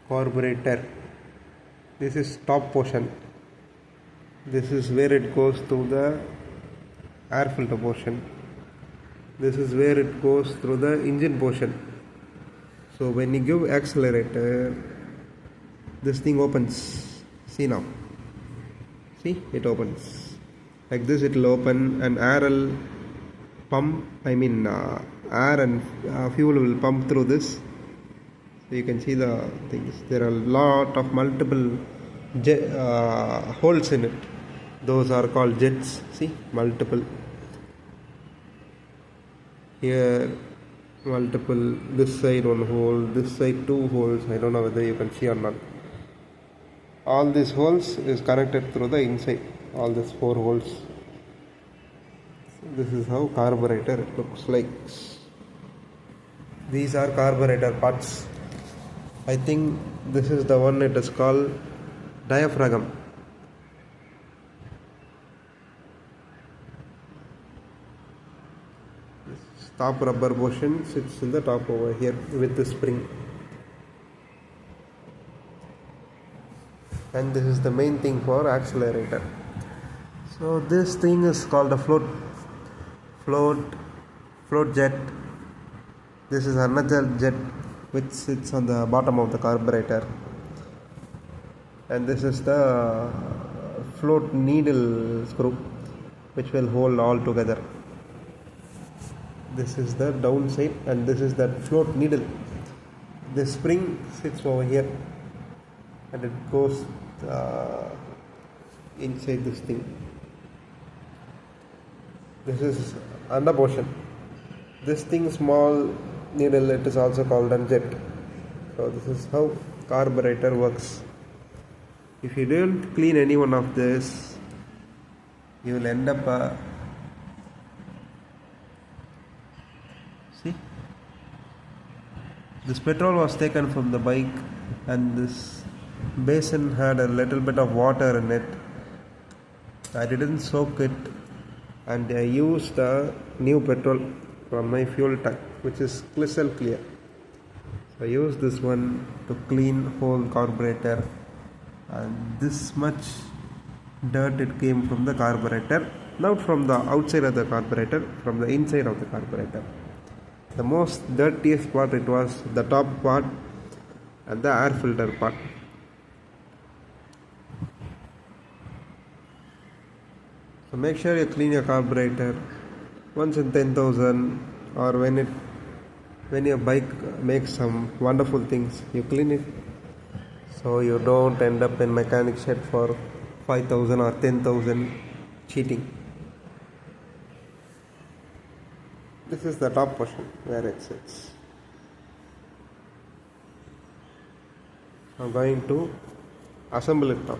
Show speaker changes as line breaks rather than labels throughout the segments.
carburetor. This is top portion. This is where it goes to the air filter portion. This is where it goes through the engine portion. So when you give accelerator, this thing opens. See now. See, it opens. Like this it will open, and air will pump, air and fuel will pump through this. So you can see the things. There are a lot of multiple holes in it. Those are called jets. See, multiple. Here, multiple. This side one hole. This side two holes. I don't know whether you can see or not. All these holes is connected through the inside. All these 4 holes. This is how carburetor looks like. These are carburetor parts. I think this is the one, it is called diaphragm. This top rubber portion sits in the top over here with the spring. And this is the main thing for accelerator. So this thing is called a float jet. This is another jet which sits on the bottom of the carburetor, and this is the float needle screw which will hold all together. This is the downside, and this is that float needle. The spring sits over here, and it goes inside this thing. This is under portion. This thing, small needle, it is also called a jet. So this is how carburetor works. If you don't clean any one of this, you will end up see, this petrol was taken from the bike, and this basin had a little bit of water in it. I didn't soak it, and I used a new petrol from my fuel tank, which is crystal clear. So I used this one to clean whole carburetor, and this much dirt it came from the carburetor, not from the outside of the carburetor, from the inside of the carburetor. The most dirtiest part, it was the top part and the air filter part. So make sure you clean your carburetor once in 10,000, or when your bike makes some wonderful things, you clean it, so you don't end up in mechanic shed for 5,000 or 10,000 cheating. This is the top portion where it sits. I'm going to assemble it now.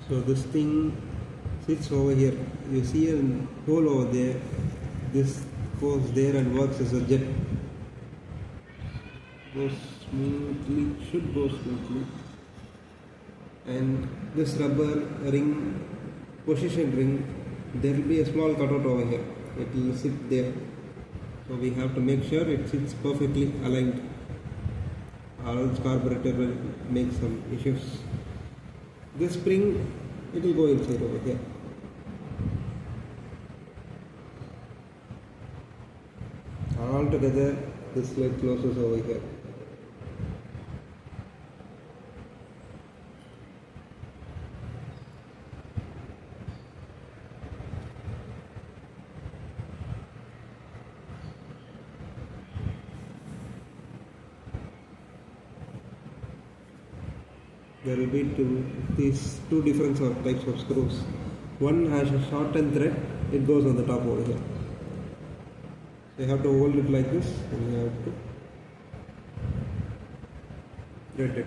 So this thing sits over here. You see a hole over there. This goes there and works as a jet. Goes smoothly, should go smoothly. And this rubber ring, position ring, there will be a small cutout over here. It will sit there. So we have to make sure it sits perfectly aligned, or else carburetor will make some issues. This spring, it will go inside over here. All together, this lid closes over here. there will be these two different types of screws. One has a shortened thread, it goes on the top over here. So you have to hold it like this and you have to thread it.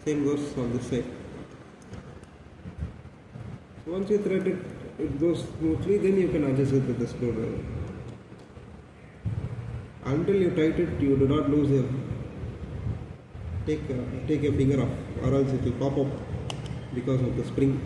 Same goes on this side. So once you thread it, it goes smoothly, then you can adjust it with the screwdriver. Until you tighten it, you do not lose your take your finger off, or else it will pop up because of the spring.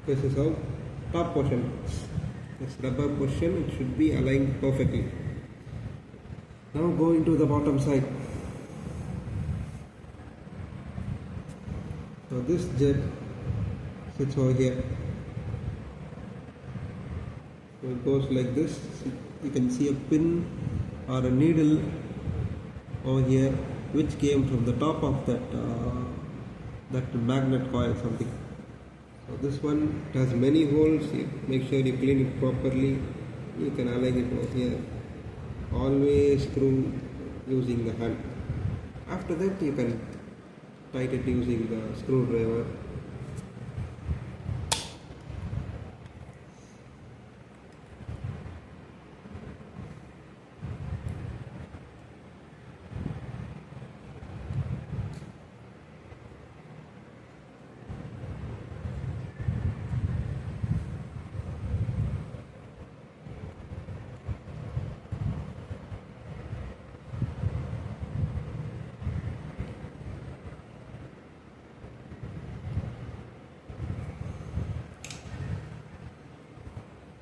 This is how top portion. This rubber portion, it should be aligned perfectly. Now going to the bottom side. So this jet sits over here. So it goes like this. You can see a pin or a needle over here, which came from the top of that magnet coil something. So this one has many holes. You make sure you clean it properly. You can align it over here. Always screw using the hand. After that you can tighten it using the screwdriver.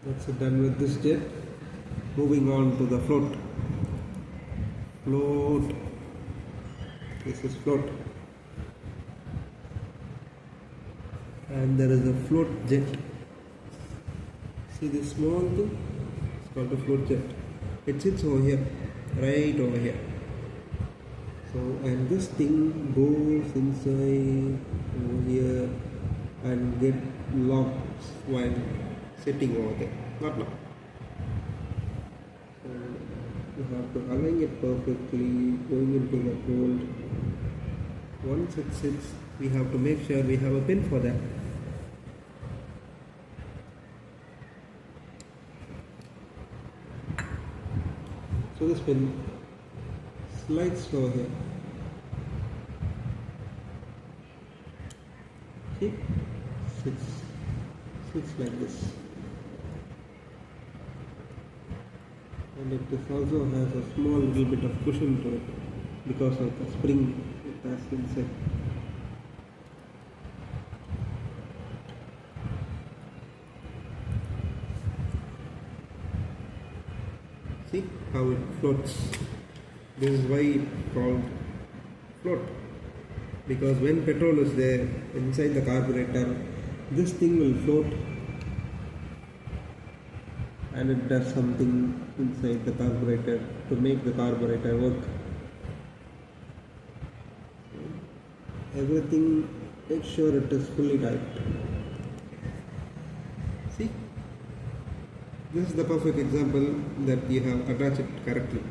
That's it, done with this jet. Moving on to the float. Float. This is float. And there is a float jet. See this small thing? It's called a float jet. It sits over here, right over here. So, and this thing goes inside over here and get locked while sitting over there. Not now. So you have to align it perfectly, going into the fold. Once it sits, we have to make sure we have a pin for that. So this pin slides over here. See? Sits like this. And it also has a small little bit of cushion to it because of the spring it has inside. See how it floats. This is why it's called float, because when petrol is there inside the carburetor, this thing will float and it does something inside the carburetor to make the carburetor work. Everything, make sure it is fully tight. See, this is the perfect example that you have attached it correctly.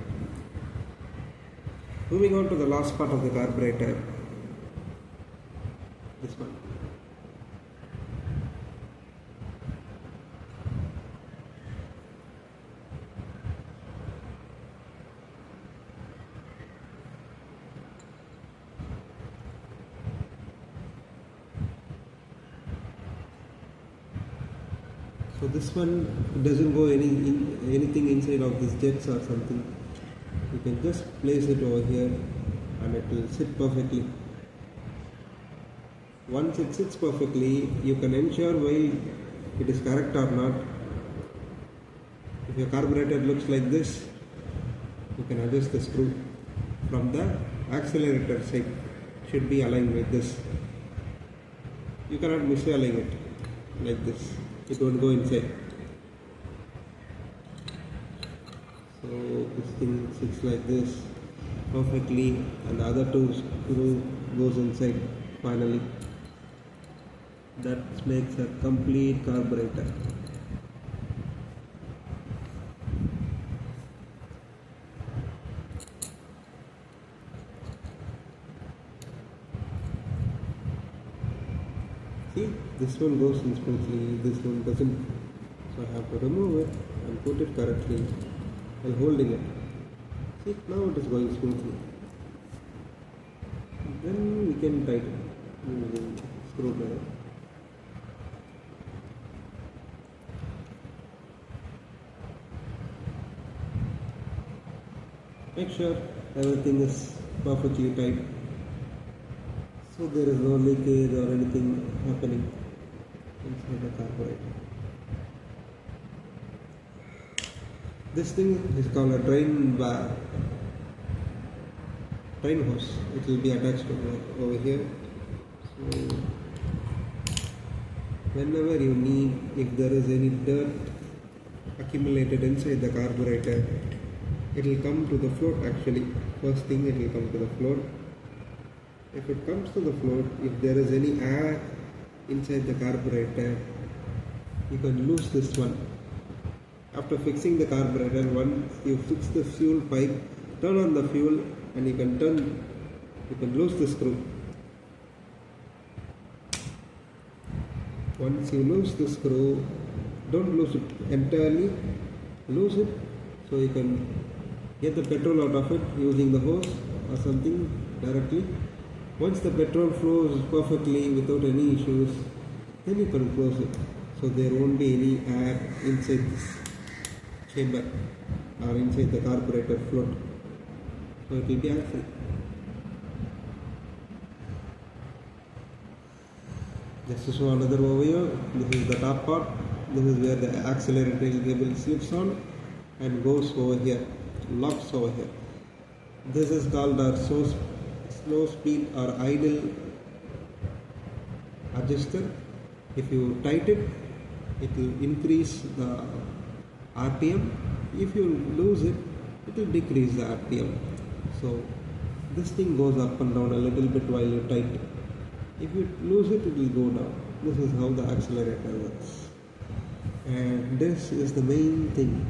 Moving on to the last part of the carburetor, this one. So this one doesn't go anything inside of these jets or something. You can just place it over here and it will sit perfectly. Once it sits perfectly, you can ensure while it is correct or not. If your carburetor looks like this, you can adjust the screw. From the accelerator side, should be aligned with this. You cannot misalign it like this. It won't go inside. So this thing sits like this perfectly, and the other two screw goes inside finally. That makes a complete carburetor. See, this one goes in smoothly, this one doesn't. So I have to remove it and put it correctly while holding it. See, now it is going smoothly. Then we can tighten using screwdriver. Make sure everything is perfectly tight, so there is no leakage or anything happening inside the carburetor. This thing is called a drain hose. It will be attached to over here. So whenever you need, if there is any dirt accumulated inside the carburetor, it will come to the float actually. First thing, it will come to the float. If it comes to the float, if there is any air inside the carburetor, you can lose this one. After fixing the carburetor, once you fix the fuel pipe, turn on the fuel and you can lose the screw. Once you lose the screw, don't lose it entirely, lose it so you can get the petrol out of it using the hose or something directly. Once the petrol flows perfectly without any issues, then you can close it, so there won't be any air inside this chamber or inside the carburetor float, so it will be air free. Just to show another overview, this is the top part. This is where the accelerator cable slips on and goes over here, locks over here. This is called our slow speed or idle adjuster. If you tighten it, it will increase the RPM. If you lose it, it will decrease the RPM. So this thing goes up and down a little bit while you tighten. If you lose it, it will go down. This is how the accelerator works. And this is the main thing,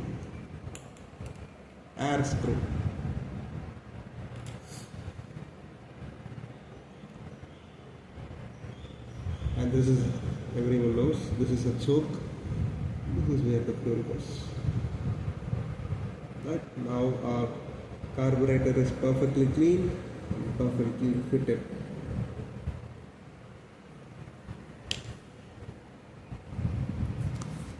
air screw. And this is, everyone knows, this is a choke. This is where the fuel goes. Right, now our carburetor is perfectly clean and perfectly fitted.